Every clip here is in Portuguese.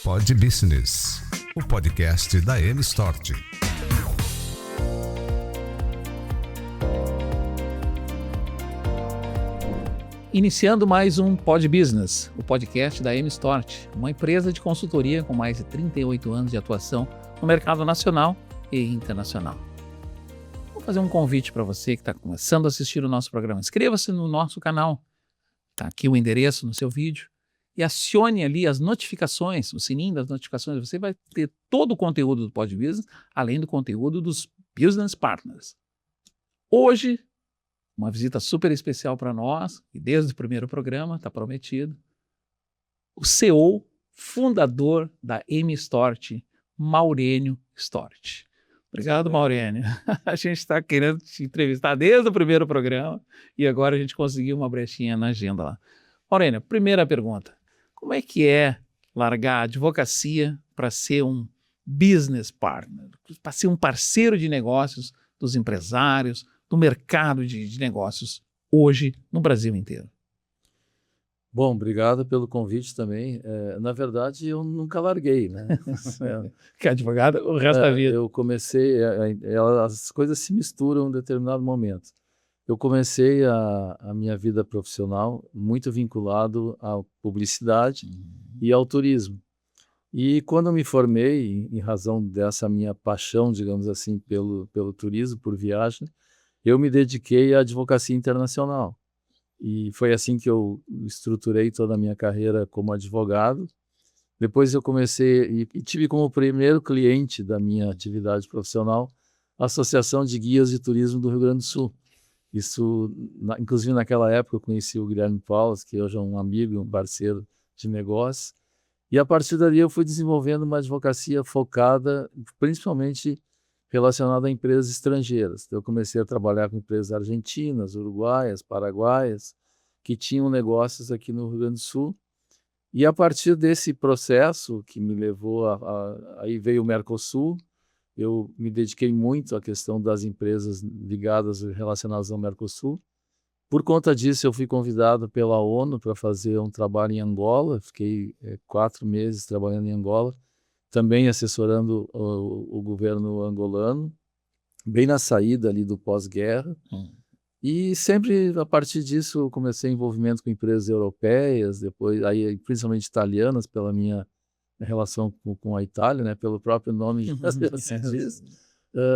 Pod Business, o podcast da M-Stort. Iniciando mais um Pod Business, o podcast da M-Stort, uma empresa de consultoria com mais de 38 anos de atuação no mercado nacional e internacional. Vou fazer um convite para você que está começando a assistir o nosso programa. Inscreva-se no nosso canal, está aqui o endereço no seu vídeo, e acione ali as notificações, o sininho das notificações. Você vai ter todo o conteúdo do Pod Business, além do conteúdo dos Business Partners. Hoje, uma visita super especial para nós, e desde o primeiro programa, está prometido, o CEO, fundador da M-Stort, Maurênio Stort. Obrigado, Maurênio. A gente está querendo te entrevistar desde o primeiro programa e agora a gente conseguiu uma brechinha na agenda lá. Maurênio, primeira pergunta. Como é que é largar a advocacia para ser um business partner, para ser um parceiro de negócios dos empresários, do mercado de negócios hoje no Brasil inteiro? Bom, obrigado pelo convite também. Na verdade, eu nunca larguei, né? Que advogado o resto da vida. Eu comecei, as coisas se misturam em um determinado momento. Eu comecei a minha vida profissional muito vinculado à publicidade e ao turismo. E quando eu me formei, em razão dessa minha paixão, digamos assim, pelo turismo, por viagem, eu me dediquei à advocacia internacional. E foi assim que eu estruturei toda a minha carreira como advogado. Depois eu comecei e tive como primeiro cliente da minha atividade profissional a Associação de Guias de Turismo do Rio Grande do Sul. Isso, inclusive naquela época eu conheci o Guilherme Paulos, que hoje é um amigo e um parceiro de negócio. E a partir dali eu fui desenvolvendo uma advocacia focada principalmente relacionada a empresas estrangeiras. Então, eu comecei a trabalhar com empresas argentinas, uruguaias, paraguaias, que tinham negócios aqui no Rio Grande do Sul. E a partir desse processo que me levou aí veio o Mercosul, eu me dediquei muito à questão das empresas ligadas, relacionadas ao Mercosul. Por conta disso, eu fui convidado pela ONU para fazer um trabalho em Angola. Fiquei 4 meses trabalhando em Angola, também assessorando o governo angolano, bem na saída ali do pós-guerra. E sempre, a partir disso, eu comecei envolvimento com empresas europeias, depois, aí, principalmente italianas, pela minha relação com a Itália, né, pelo próprio nome se diz.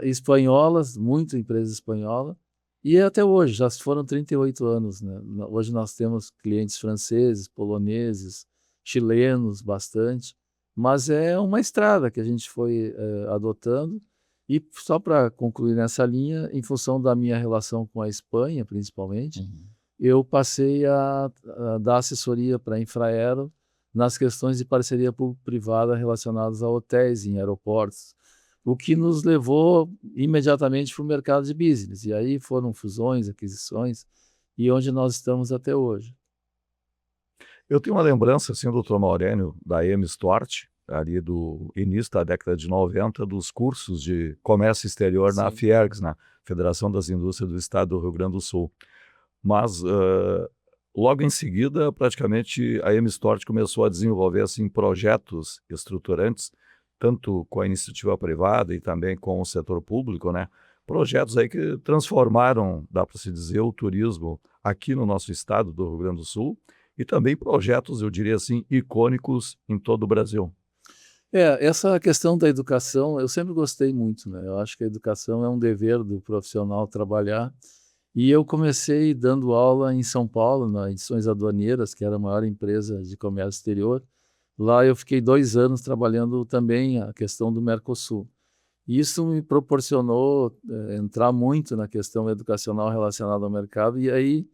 Espanholas, muito empresa espanhola. E até hoje, já foram 38 anos. Né? Hoje nós temos clientes franceses, poloneses, chilenos, bastante. Mas é uma estrada que a gente foi adotando. E só para concluir nessa linha, em função da minha relação com a Espanha, principalmente, eu passei a dar assessoria para a Infraero nas questões de parceria público-privada relacionadas a hotéis em aeroportos, o que nos levou imediatamente para o mercado de business. E aí foram fusões, aquisições, e onde nós estamos até hoje. Eu tenho uma lembrança, assim, doutor Maurênio, da M-Stort, ali do início da década de 90, dos cursos de comércio exterior na Fiergs, na Federação das Indústrias do Estado do Rio Grande do Sul. Mas logo em seguida, praticamente, a M-Stort começou a desenvolver assim, projetos estruturantes, tanto com a iniciativa privada e também com o setor público, né? Projetos aí que transformaram, dá para se dizer, o turismo aqui no nosso estado do Rio Grande do Sul, e também projetos, eu diria assim, icônicos em todo o Brasil. Essa questão da educação, eu sempre gostei muito, né? Eu acho que a educação é um dever do profissional trabalhar. E eu comecei dando aula em São Paulo, na Edições Aduaneiras, que era a maior empresa de comércio exterior. Lá eu fiquei 2 anos trabalhando também a questão do Mercosul. E isso me proporcionou entrar muito na questão educacional relacionada ao mercado. E aí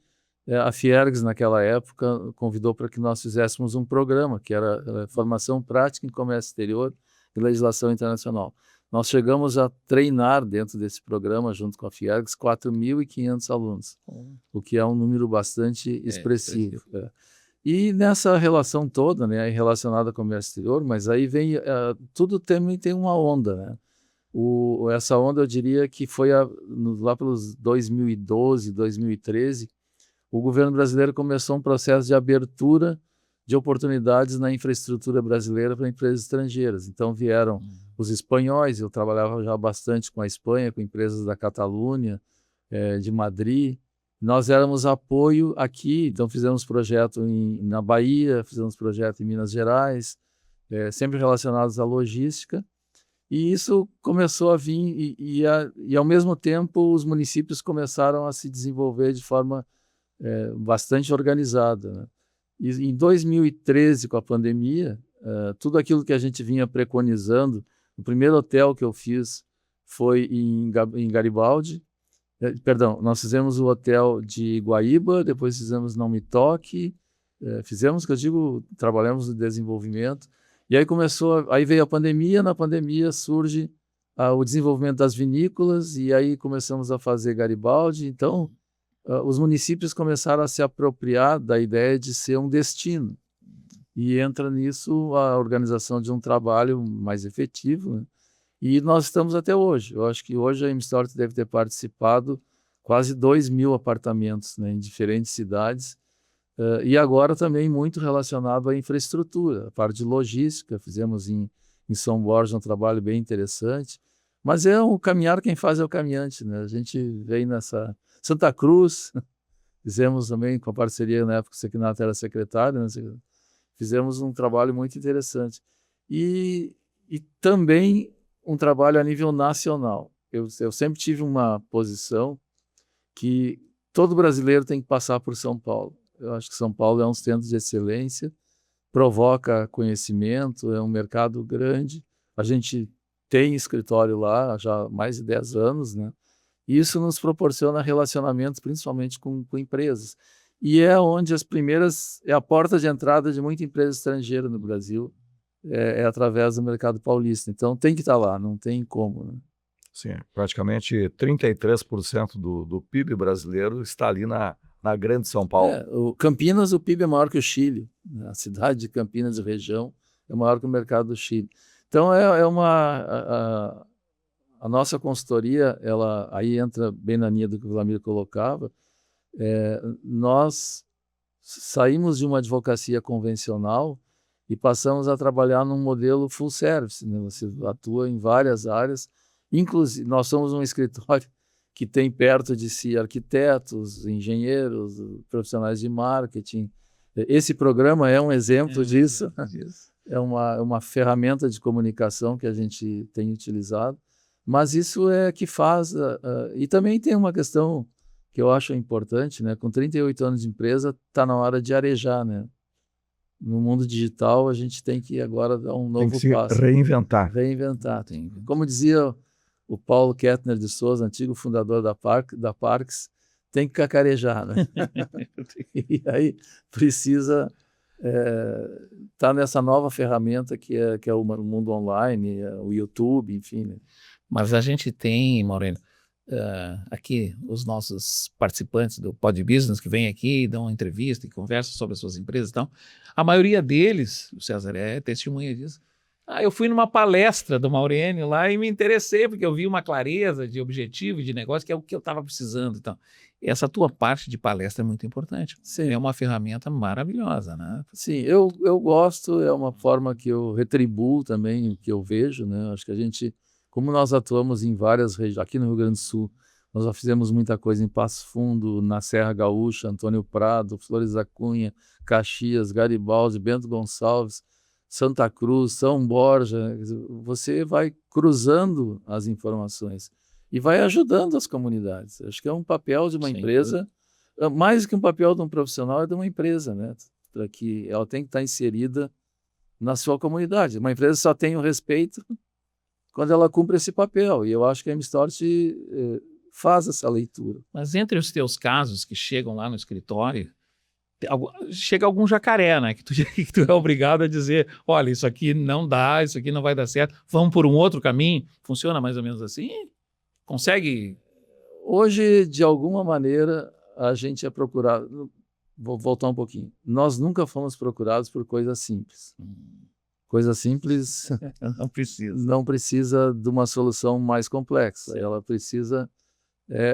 a Fiergs, naquela época, convidou para que nós fizéssemos um programa, que era Formação Prática em Comércio Exterior e Legislação Internacional. Nós chegamos a treinar dentro desse programa, junto com a Fiergs, 4.500 alunos, o que é um número bastante expressivo. E nessa relação toda, né, relacionada ao comércio exterior, mas aí vem, tudo também tem uma onda, né? Essa onda, eu diria que foi lá pelos 2012, 2013, o governo brasileiro começou um processo de abertura de oportunidades na infraestrutura brasileira para empresas estrangeiras. Então vieram os espanhóis, eu trabalhava já bastante com a Espanha, com empresas da Catalunha, de Madrid. Nós éramos apoio aqui, então fizemos projeto na Bahia, fizemos projeto em Minas Gerais, sempre relacionados à logística. E isso começou a vir, e ao mesmo tempo os municípios começaram a se desenvolver de forma bastante organizada, né? E em 2013, com a pandemia, tudo aquilo que a gente vinha preconizando, o primeiro hotel que eu fiz foi em Garibaldi. Perdão, nós fizemos o hotel de Guaíba, depois fizemos Não Me Toque, fizemos, que eu digo, trabalhamos no desenvolvimento. E aí aí veio a pandemia, na pandemia surge o desenvolvimento das vinícolas, e aí começamos a fazer Garibaldi. Então, os municípios começaram a se apropriar da ideia de ser um destino. E entra nisso a organização de um trabalho mais efetivo, né? E nós estamos até hoje. Eu acho que hoje a M-Start deve ter participado quase 2.000 apartamentos, né, em diferentes cidades. E agora também muito relacionado à infraestrutura, a parte de logística. Fizemos em São Borja um trabalho bem interessante. Mas é um caminhar, quem faz é o caminhante, né? A gente vem nessa... Santa Cruz, fizemos também com a parceria, na época que o Sequinato era secretário, né? Fizemos um trabalho muito interessante. E também um trabalho a nível nacional. Eu sempre tive uma posição que todo brasileiro tem que passar por São Paulo. Eu acho que São Paulo é um centro de excelência, provoca conhecimento, é um mercado grande. A gente tem escritório lá já há mais de 10 anos, né? E isso nos proporciona relacionamentos, principalmente com empresas. E é onde é a porta de entrada de muita empresa estrangeira no Brasil, através do mercado paulista. Então tem que estar lá, não tem como, né? Sim, praticamente 33% do PIB brasileiro está ali na grande São Paulo. Campinas, o PIB é maior que o Chile. A cidade de Campinas e região é maior que o mercado do Chile. Então a nossa consultoria, ela aí entra bem na linha do que o Vlamir colocava. Nós saímos de uma advocacia convencional e passamos a trabalhar num modelo full service, né? Você atua em várias áreas, inclusive nós somos um escritório que tem perto de si arquitetos, engenheiros, profissionais de marketing. Esse programa é um exemplo disso. É uma ferramenta de comunicação que a gente tem utilizado. Mas isso é que faz... e também tem uma questão que eu acho importante, né? Com 38 anos de empresa, está na hora de arejar, né? No mundo digital, a gente tem que agora dar um novo passo. Reinventar. Reinventar. Como dizia o Paulo Kettner de Souza, antigo fundador da Parks, tem que cacarejar, né? E aí precisa estar nessa nova ferramenta que é o mundo online, o YouTube, enfim, né? Mas a gente tem, Maurênio, aqui os nossos participantes do Pod Business que vêm aqui, dão uma entrevista e conversam sobre as suas empresas e tal. A maioria deles, o César é testemunha disso. Eu fui numa palestra do Maurênio lá e me interessei, porque eu vi uma clareza de objetivo e de negócio, que é o que eu estava precisando. Então, essa tua parte de palestra é muito importante. Sim. É uma ferramenta maravilhosa, né? Sim, eu gosto, é uma forma que eu retribuo também o que eu vejo, né? Acho que a gente... Como nós atuamos em várias regiões, aqui no Rio Grande do Sul, nós já fizemos muita coisa em Passo Fundo, na Serra Gaúcha, Antônio Prado, Flores da Cunha, Caxias, Garibaldi, Bento Gonçalves, Santa Cruz, São Borja. Você vai cruzando as informações e vai ajudando as comunidades. Acho que é um papel de uma empresa, mais que um papel de um profissional, é de uma empresa, né? Para que ela tem que estar inserida na sua comunidade. Uma empresa só tem o respeito quando ela cumpre esse papel, e eu acho que a M-Start faz essa leitura. Mas entre os teus casos que chegam lá no escritório, chega algum jacaré, né? Que tu é obrigado a dizer, olha, isso aqui não dá, isso aqui não vai dar certo, vamos por um outro caminho. Funciona mais ou menos assim? Consegue? Hoje, de alguma maneira, a gente é procurado... Vou voltar um pouquinho. Nós nunca fomos procurados por coisas simples. Coisa simples não precisa. Não precisa de uma solução mais complexa. Ela precisa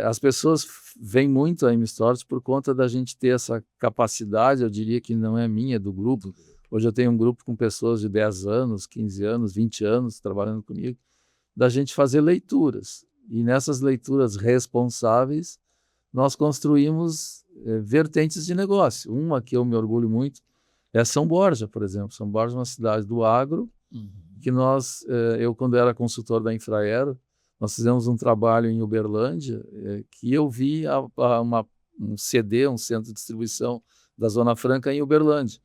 As pessoas vêm muito a M-Stores por conta da gente ter essa capacidade, eu diria que não é minha, é do grupo. Hoje eu tenho um grupo com pessoas de 10 anos, 15 anos, 20 anos trabalhando comigo, da gente fazer leituras. E nessas leituras responsáveis, nós construímos vertentes de negócio. Uma que eu me orgulho muito é São Borja, por exemplo. São Borja é uma cidade do agro, que eu quando era consultor da Infraero, nós fizemos um trabalho em Uberlândia, que eu vi um CD, um centro de distribuição da Zona Franca em Uberlândia.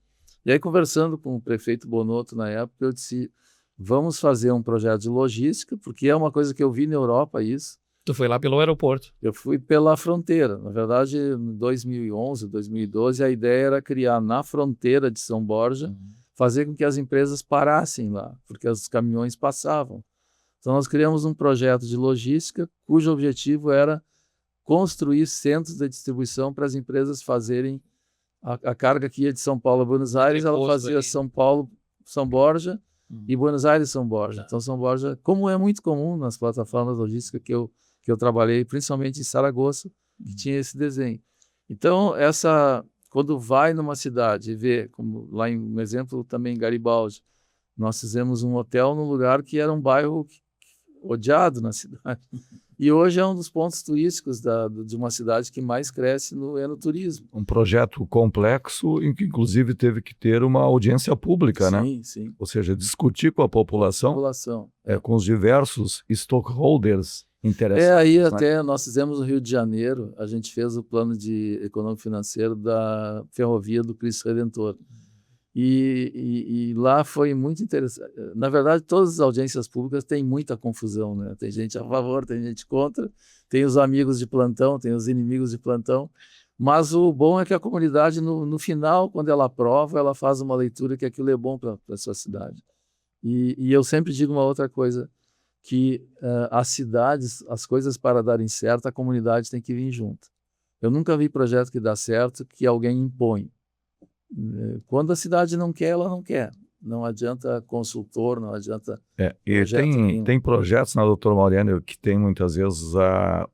E aí, conversando com o prefeito Bonotto na época, eu disse, vamos fazer um projeto de logística, porque é uma coisa que eu vi na Europa isso. Tu foi lá pelo aeroporto? Eu fui pela fronteira. Na verdade, em 2011, 2012, a ideia era criar na fronteira de São Borja, fazer com que as empresas parassem lá, porque os caminhões passavam. Então, nós criamos um projeto de logística cujo objetivo era construir centros de distribuição para as empresas fazerem a carga que ia de São Paulo a Buenos Aires, ela fazia São Paulo, São Borja e Buenos Aires, São Borja. Então, São Borja, como é muito comum nas plataformas logísticas que eu trabalhei, principalmente em Saragoça, que tinha esse desenho. Então, quando vai numa cidade e vê, como lá em um exemplo também em Garibaldi, nós fizemos um hotel num lugar que era um bairro odiado na cidade. E hoje é um dos pontos turísticos de uma cidade que mais cresce no turismo. Um projeto complexo em que, inclusive, teve que ter uma audiência pública, né? Sim, sim. Ou seja, discutir com a população, com os diversos stakeholders interessados. Aí até nós fizemos no Rio de Janeiro, a gente fez o plano de econômico-financeiro da ferrovia do Cristo Redentor. E lá foi muito interessante. Na verdade, todas as audiências públicas têm muita confusão, né? Tem gente a favor, tem gente contra, tem os amigos de plantão, tem os inimigos de plantão. Mas o bom é que a comunidade, no final, quando ela aprova, ela faz uma leitura que aquilo é bom para a sua cidade. E eu sempre digo uma outra coisa, que as cidades, as coisas para darem certo, a comunidade tem que vir junto. Eu nunca vi projeto que dá certo que alguém impõe. Quando a cidade não quer, ela não quer. Não adianta consultor, não adianta e tem projetos, na doutor Mauriano, que tem muitas vezes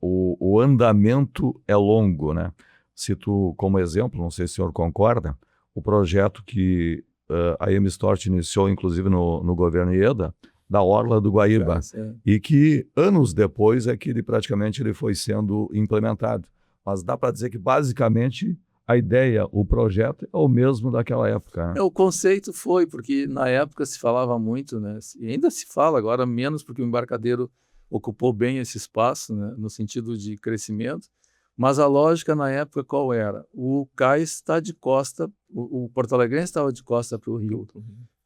o andamento é longo, né? Cito como exemplo, não sei se o senhor concorda, o projeto que a M-Stort iniciou, inclusive no governo Ieda, da Orla do Guaíba, e que anos depois é que ele foi sendo implementado. Mas dá para dizer que basicamente a ideia, o projeto é o mesmo daquela época. Né? O conceito foi, porque na época se falava muito, né? E ainda se fala, agora menos porque o embarcadeiro ocupou bem esse espaço, né? No sentido de crescimento, mas a lógica na época qual era? O cais está de costa, o Porto Alegrense estava de costa para o Rio,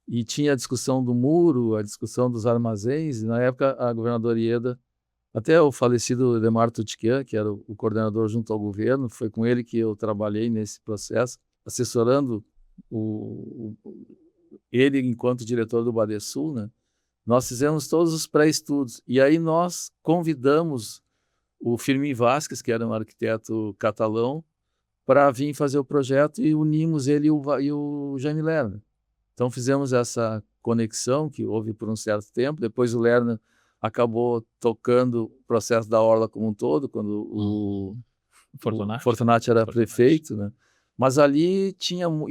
e tinha a discussão do muro, a discussão dos armazéns, e na época a governadora Ieda, até o falecido Lemar Tutquian, que era o coordenador junto ao governo, foi com ele que eu trabalhei nesse processo, assessorando ele enquanto diretor do Badesul, né? Nós fizemos todos os pré-estudos, e aí nós convidamos o Firmin Vasquez, que era um arquiteto catalão, para vir fazer o projeto, e unimos ele e o Jaime Lerner. Então fizemos essa conexão, que houve por um certo tempo, depois o Lerner acabou tocando o processo da Orla como um todo, quando o Fortunati era prefeito, né? Mas ali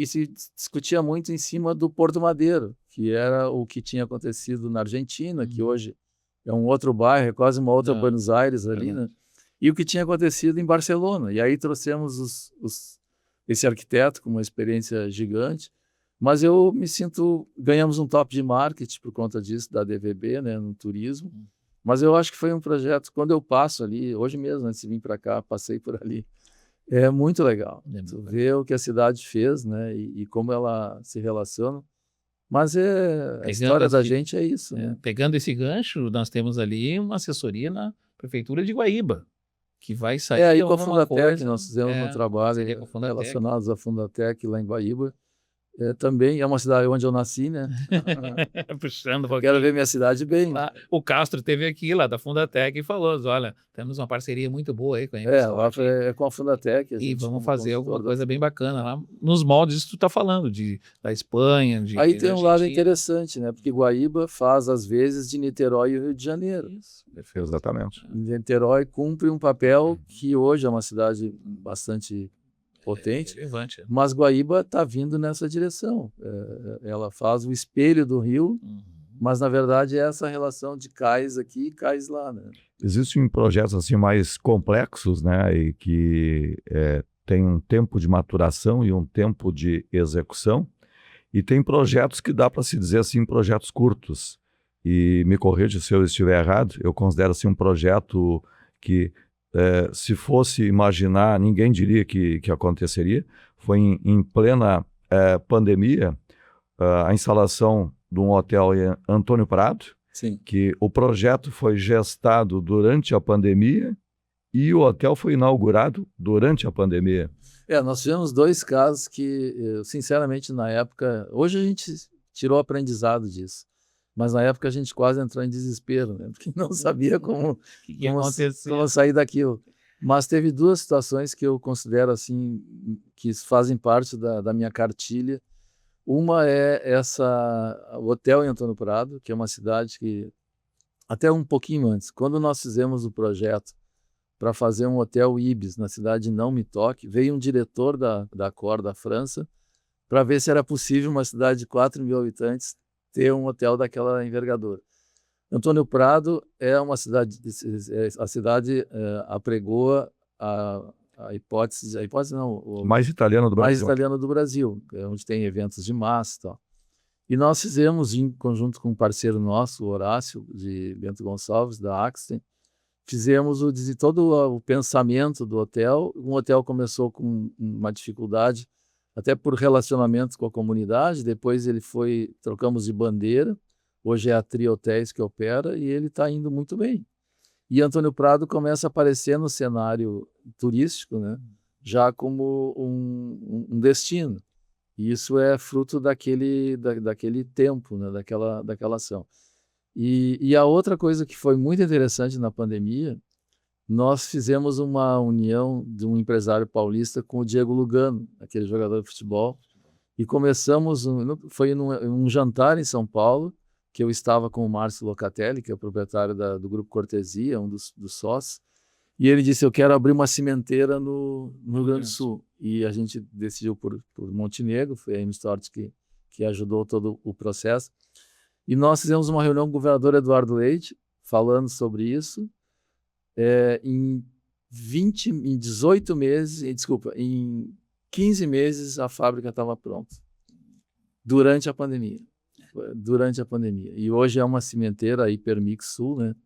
se discutia muito em cima do Porto Madeiro, que era o que tinha acontecido na Argentina, que hoje é um outro bairro, é quase uma outra Buenos Aires ali, né? E o que tinha acontecido em Barcelona. E aí trouxemos esse arquiteto com uma experiência gigante. Mas eu me ganhamos um top de marketing por conta disso, da DVB, né, no turismo. Mas eu acho que foi um projeto, quando eu passo ali, hoje mesmo, antes de vir para cá, passei por ali, é muito legal. Tu vê o que a cidade fez, né, e como ela se relaciona. Mas a história da gente é isso. Né? Pegando esse gancho, nós temos ali uma assessoria na Prefeitura de Guaíba, que vai sair aí com a Fundatec, nós fizemos um trabalho relacionado à Fundatec lá em Guaíba. Também é uma cidade onde eu nasci, né? Puxando um Quero pouquinho. ver minha cidade bem. Lá, o Castro teve aqui, lá da Fundatec, e falou, olha, temos uma parceria muito boa aí com a Lá Emistort. é com a Fundatec. E vamos como fazer alguma consultor coisa bem bacana lá, nos moldes que tu tá falando, da Espanha, Aí tem da um lado Argentina. interessante, né? Porque Guaíba faz, às vezes, de Niterói e Rio de Janeiro. Isso. Exatamente. Niterói cumpre um papel que hoje é uma cidade bastante potente, Relevante. mas Guaíba está vindo nessa direção. Ela faz o espelho do Rio, mas, na verdade, é essa relação de cais aqui e cais lá, né? Existem projetos assim mais complexos, né, e que tem um tempo de maturação e um tempo de execução, e tem projetos que dá para se dizer assim, projetos curtos. E me corrija se eu estiver errado, eu considero assim um projeto que, se fosse imaginar, ninguém diria que aconteceria. Foi em plena pandemia, a instalação de um hotel em Antônio Prado, Sim. que o projeto foi gestado durante a pandemia e o hotel foi inaugurado durante a pandemia. Nós tivemos 2 casos que, sinceramente, na época... Hoje a gente tirou aprendizado disso, mas na época a gente quase entrou em desespero, né? Porque não sabia como sair daquilo. Mas teve 2 situações que eu considero assim, que fazem parte da minha cartilha. Uma é o hotel em Antônio Prado, que é uma cidade que, até um pouquinho antes, quando nós fizemos o projeto para fazer um hotel Ibis na cidade de Não Me Toque, veio um diretor da Accor da França para ver se era possível uma cidade de 4 mil habitantes ter um hotel daquela envergadura. Antônio Prado é uma cidade, a cidade apregoa a hipótese não, Mais italiano do mais Brasil. italiano do Brasil, onde tem eventos de massa e tal. E nós fizemos, em conjunto com um parceiro nosso, o Horácio, de Bento Gonçalves, da Axten, fizemos todo o pensamento do hotel. Um hotel começou com uma dificuldade, até por relacionamentos com a comunidade, depois trocamos de bandeira, hoje é a Tri Hotéis que opera, e ele está indo muito bem. E Antônio Prado começa a aparecer no cenário turístico, né, já como um destino. E isso é fruto daquele tempo, né, daquela ação. E a outra coisa que foi muito interessante na pandemia, nós fizemos uma união de um empresário paulista com o Diego Lugano, aquele jogador de futebol, e começamos, foi num jantar em São Paulo, que eu estava com o Márcio Locatelli, que é o proprietário do Grupo Cortesia, um dos sócios, e ele disse, eu quero abrir uma cimenteira no Rio Grande do Sul. E a gente decidiu por Montenegro, foi a Emistort que ajudou todo o processo. E nós fizemos uma reunião com o governador Eduardo Leite, falando sobre isso. Em 18 meses, em 15 meses a fábrica estava pronta. Durante a pandemia. E hoje é uma cimenteira, a Hipermix Sul, né?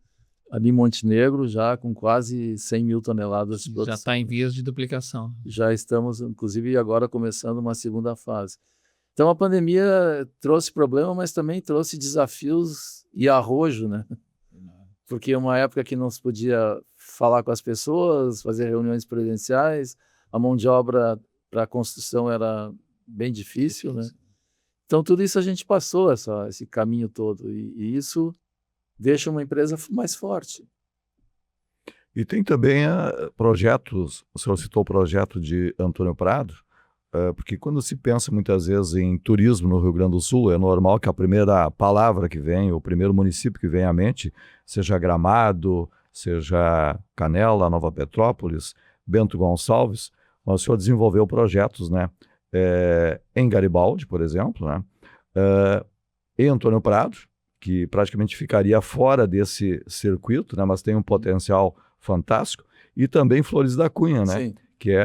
Ali em Montenegro, já com quase 100 mil toneladas de produção. Já está em vias de duplicação. Já estamos, inclusive, agora começando uma segunda fase. Então, a pandemia trouxe problema, mas também trouxe desafios e arrojo, né? Porque uma época que não se podia falar com as pessoas, fazer reuniões presenciais, a mão de obra para a construção era bem difícil, né? Então, tudo isso a gente passou, esse caminho todo, e isso deixa uma empresa mais forte. E tem também projetos, o senhor citou o projeto de Antônio Prado, porque quando se pensa muitas vezes em turismo no Rio Grande do Sul, é normal que a primeira palavra que vem, o primeiro município que vem à mente, seja Gramado, seja Canela, Nova Petrópolis, Bento Gonçalves, mas o senhor desenvolveu projetos, né, em Garibaldi, por exemplo, né, em Antônio Prado, que praticamente ficaria fora desse circuito, né, mas tem um potencial fantástico, e também Flores da Cunha, né? Sim. Que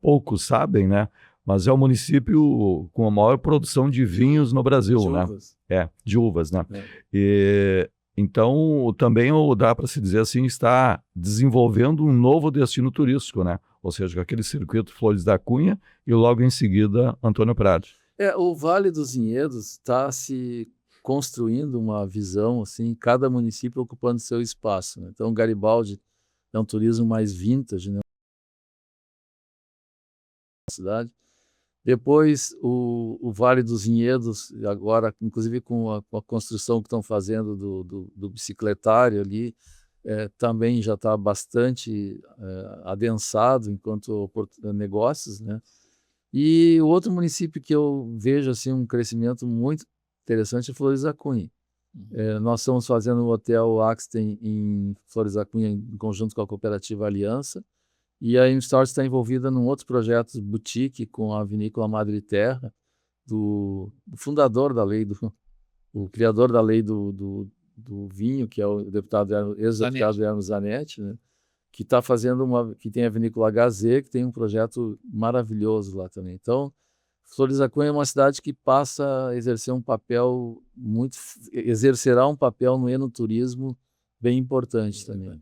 poucos sabem, né? Mas é o município com a maior produção de vinhos no Brasil, De né? uvas. De uvas, né? E, então, também dá para se dizer assim, está desenvolvendo um novo destino turístico, né? Ou seja, aquele circuito Flores da Cunha e logo em seguida Antônio Prado. O Vale dos Vinhedos está se construindo uma visão, assim, cada município ocupando seu espaço, né? Então, Garibaldi é um turismo mais vintage, né? Cidade. Depois, o Vale dos Vinhedos, agora, inclusive com a construção que estão fazendo do bicicletário ali, também já está bastante adensado enquanto negócios, né? E o outro município que eu vejo assim, um crescimento muito interessante é Flores da Cunha. Nós estamos fazendo o Hotel Axten em Flores da Cunha, em conjunto com a Cooperativa Aliança, e a InStores está envolvida num outro projeto boutique com a Vinícola Madre Terra, do fundador da lei, o criador da lei do vinho, que é o ex-deputado Hermes Zanetti, né? Que está fazendo que tem a Vinícola Gazê, que tem um projeto maravilhoso lá também. Então, Flores da Cunha é uma cidade que passa a exercerá um papel no enoturismo bem importante também.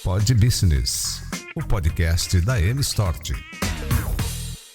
Pod Business, o podcast da MStore.